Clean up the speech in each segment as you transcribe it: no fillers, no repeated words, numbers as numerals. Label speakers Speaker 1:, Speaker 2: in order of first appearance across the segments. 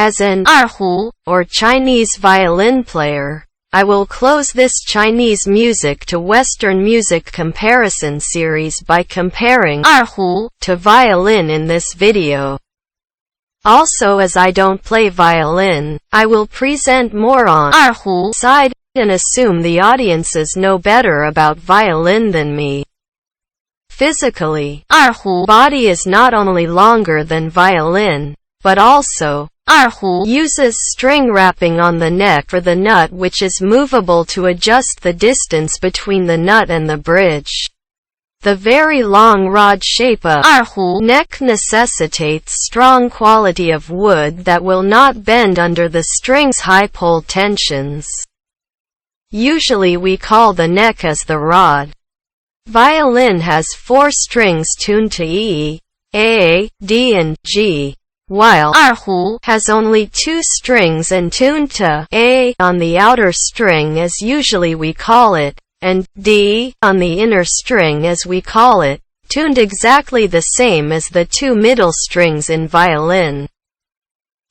Speaker 1: as an 二胡 or Chinese violin player. I will close this Chinese music to Western music comparison series by comparing 二胡 to violin in this video. Also, as I don't play violin, I will present more on 二胡 side and assume the audiences know better about violin than me. Physically, 二胡 body is not only longer than violin, but also 二胡 uses string wrapping on the neck for the nut, which is movable to adjust the distance between the nut and the bridge. The very long rod shape of 二胡 neck necessitates strong quality of wood that will not bend under the string's high pull tensions. Usually we call the neck as the rod. Violin has 4 strings tuned to E, A, D and G, while 二胡 has only 2 strings and tuned to A on the outer string as usually we call it, and D on the inner string as we call it, tuned exactly the same as the 2 middle strings in violin.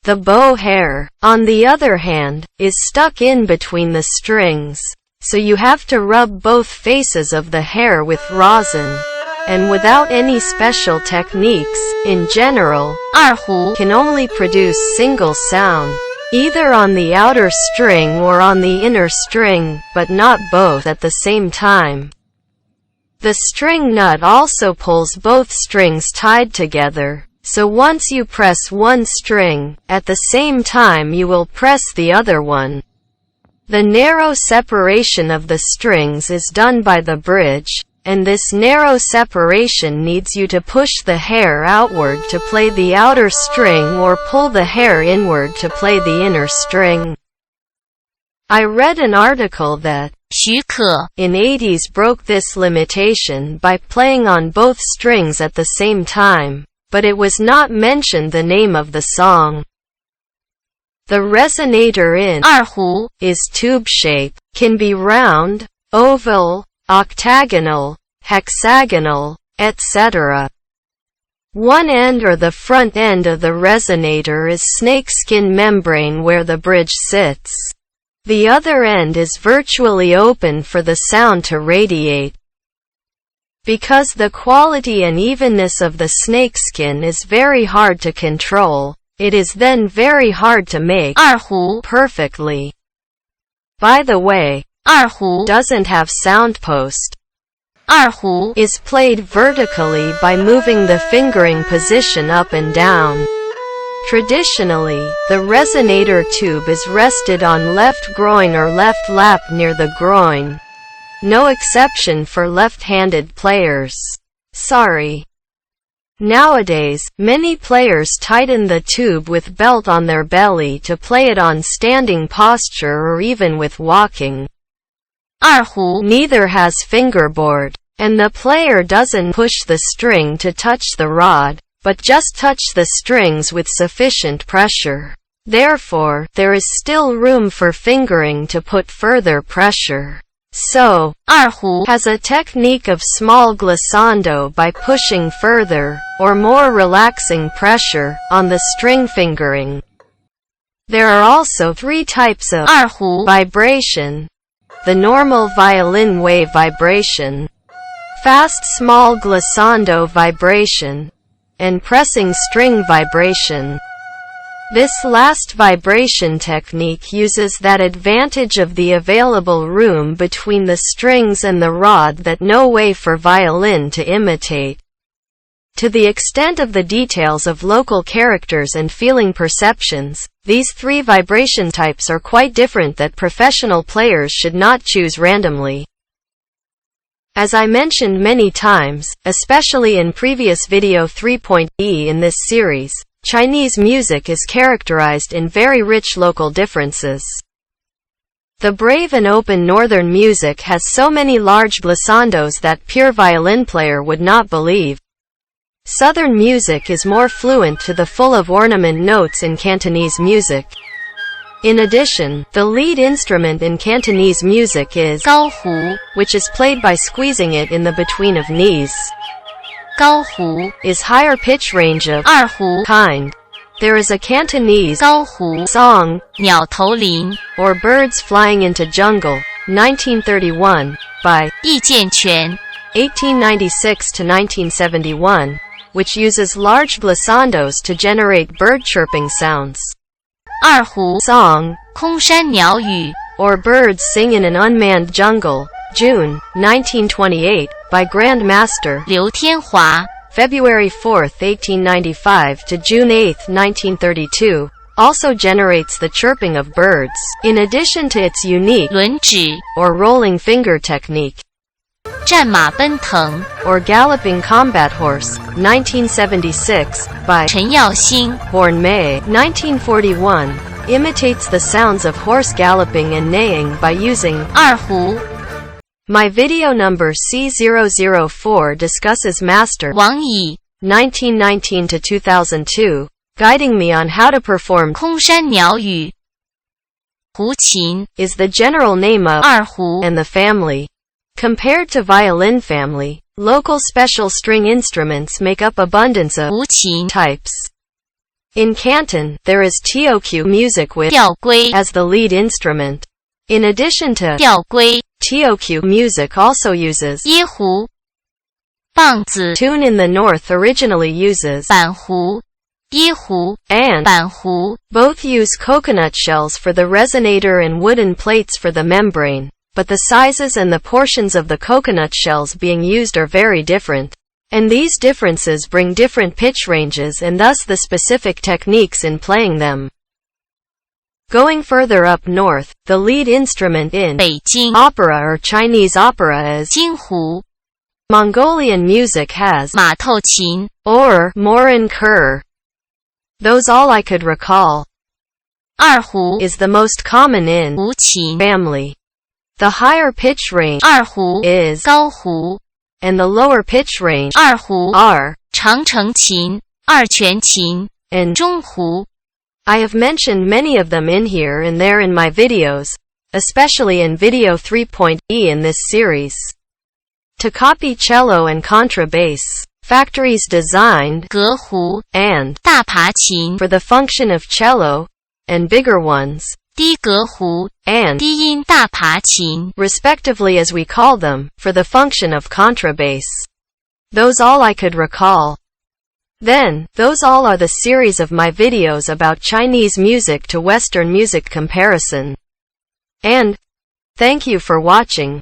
Speaker 1: The bow hair, on the other hand, is stuck in between the strings, so you have to rub both faces of the hair with rosin. And without any special techniques, in general, 二胡 can only produce single sound, either on the outer string or on the inner string, but not both at the same time. The string nut also pulls both strings tied together, so once you press one string, at the same time you will press the other one. The narrow separation of the strings is done by the bridge, and this narrow separation needs you to push the hair outward to play the outer string or pull the hair inward to play the inner string. I read an article that
Speaker 2: 许可
Speaker 1: in 80s broke this limitation by playing on both strings at the same time, but it was not mentioned the name of the song. The resonator in
Speaker 2: 二胡
Speaker 1: is tube shape, can be round, oval, octagonal, hexagonal, etc. One end or the front end of the resonator is snakeskin membrane where the bridge sits. The other end is virtually open for the sound to radiate. Because the quality and evenness of the snakeskin is very hard to control, it is then very hard to make
Speaker 2: 二胡
Speaker 1: perfectly. By the way,
Speaker 2: 二胡
Speaker 1: doesn't have sound post.
Speaker 2: 二胡
Speaker 1: Is played vertically by moving the fingering position up and down. Traditionally, the resonator tube is rested on left groin or left lap near the groin. No exception for left-handed players. Sorry. Nowadays, many players tighten the tube with belt on their belly to play it on standing posture or even with walking.
Speaker 2: 二胡
Speaker 1: Neither has fingerboard, and the player doesn't push the string to touch the rod, but just touch the strings with sufficient pressure. Therefore, there is still room for fingering to put further pressure. So,
Speaker 2: 二胡
Speaker 1: has a technique of small glissando by pushing further, or more relaxing pressure, on the string fingering. There are also 3 types of
Speaker 2: 二胡
Speaker 1: vibration. The normal violin wave vibration, fast small glissando vibration, and pressing string vibration. This last vibration technique uses that advantage of the available room between the strings and the rod that no way for violin to imitate. To the extent of the details of local characters and feeling perceptions, these 3 vibration types are quite different that professional players should not choose randomly. As I mentioned many times, especially in previous video 3.E in this series, Chinese music is characterized in very rich local differences. The brave and open northern music has so many large glissandos that pure violin player would not believe. Southern music is more fluent to the full of ornament notes in Cantonese music. In addition, the lead instrument in Cantonese music is
Speaker 2: 高胡
Speaker 1: which is played by squeezing it in the between of knees.
Speaker 2: 高胡
Speaker 1: Is higher pitch range of
Speaker 2: 二胡
Speaker 1: kind. There is a Cantonese
Speaker 2: 高湖
Speaker 1: song,
Speaker 2: 鸟头林
Speaker 1: or Birds Flying into Jungle, 1931, by
Speaker 2: 易建全
Speaker 1: 1896 to 1971, which uses large glissandos to generate bird chirping sounds.
Speaker 2: 二胡
Speaker 1: Song,
Speaker 2: 空山鸟语
Speaker 1: or Birds Sing in an Unmanned Jungle, June, 1928, by Grandmaster,
Speaker 2: 刘天华
Speaker 1: February 4, 1895 to June 8, 1932, also generates the chirping of birds, in addition to its unique,
Speaker 2: 轮指
Speaker 1: or rolling finger technique,
Speaker 2: 战马奔腾
Speaker 1: or galloping combat horse, 1976, by
Speaker 2: 陈耀兴
Speaker 1: Horn May, 1941, imitates the sounds of horse galloping and neighing by using
Speaker 2: 二胡
Speaker 1: My video number C004 discusses Master,
Speaker 2: 王乙
Speaker 1: 1919 to 2002, guiding me on how to perform
Speaker 2: 空山鸟语胡琴
Speaker 1: is the general name of
Speaker 2: 二胡
Speaker 1: and the family. Compared to violin family, local special string instruments make up abundance of
Speaker 2: 胡琴
Speaker 1: types. In Canton, there is TOQ music with
Speaker 2: 吊龟
Speaker 1: as the lead instrument. In addition to
Speaker 2: 吊龟
Speaker 1: TOQ music also uses
Speaker 2: 椰胡棒子
Speaker 1: tune in the north originally uses
Speaker 2: 板胡椰胡
Speaker 1: and
Speaker 2: 板胡
Speaker 1: both use coconut shells for the resonator and wooden plates for the membrane, but the sizes and the portions of the coconut shells being used are very different. And these differences bring different pitch ranges and thus the specific techniques in playing them. Going further up north, the lead instrument in
Speaker 2: 北京
Speaker 1: opera or Chinese opera is
Speaker 2: 京胡
Speaker 1: Mongolian music has
Speaker 2: 马头琴
Speaker 1: or Morin Kur. Those all I could recall.
Speaker 2: 二胡
Speaker 1: Is the most common in
Speaker 2: 胡琴
Speaker 1: family. The higher pitch range
Speaker 2: 二胡
Speaker 1: is
Speaker 2: 高胡
Speaker 1: and the lower pitch range
Speaker 2: 二胡
Speaker 1: are
Speaker 2: 长城琴二泉琴
Speaker 1: and
Speaker 2: 中胡
Speaker 1: I have mentioned many of them in here and there in my videos, especially in video 3.e in this series. To copy cello and contrabass, factories designed
Speaker 2: 革胡
Speaker 1: and
Speaker 2: 大爬琴
Speaker 1: for the function of cello, and bigger ones,
Speaker 2: 低革胡
Speaker 1: and
Speaker 2: 低音大爬琴
Speaker 1: respectively as we call them, for the function of contrabass. Those all I could recall. Then, those all are the series of my videos about Chinese music to Western music comparison. And, thank you for watching.